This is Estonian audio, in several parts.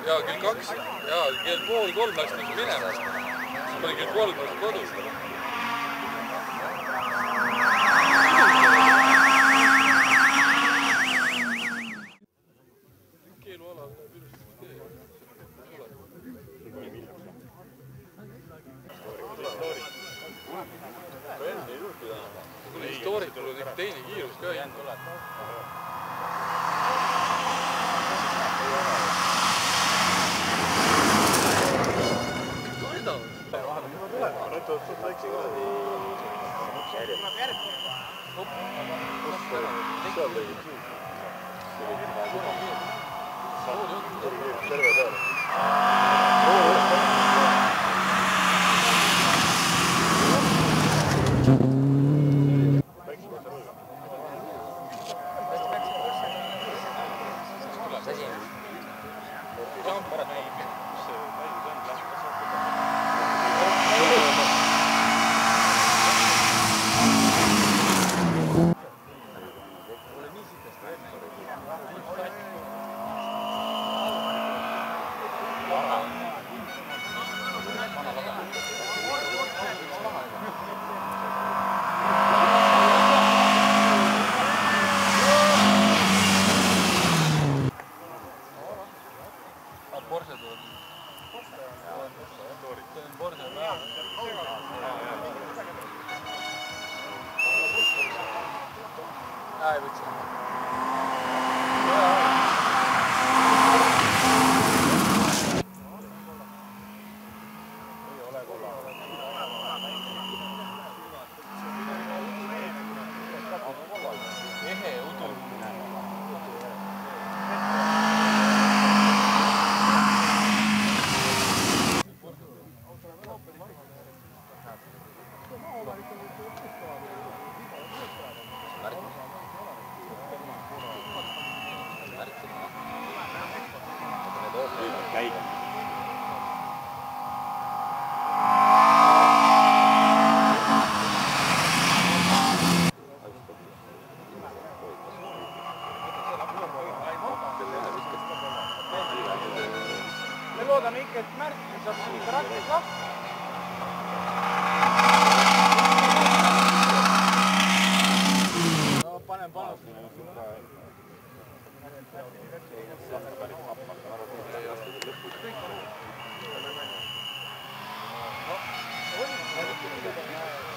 Jaa, kell 2. Jaa, kell pool 3 läks nagu minema. Siis oli kell 3 kodus. Keelualal läheb ilusasti tee. Kui historikul on ikka teine kiirus ka jäänud. Nüüd tuleb suht väikse kuradi seal tegid terve peale. Me loodame ikka, et märk saab siin ikka rattist lahti. No panen panustama.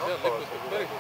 Seal lipud päris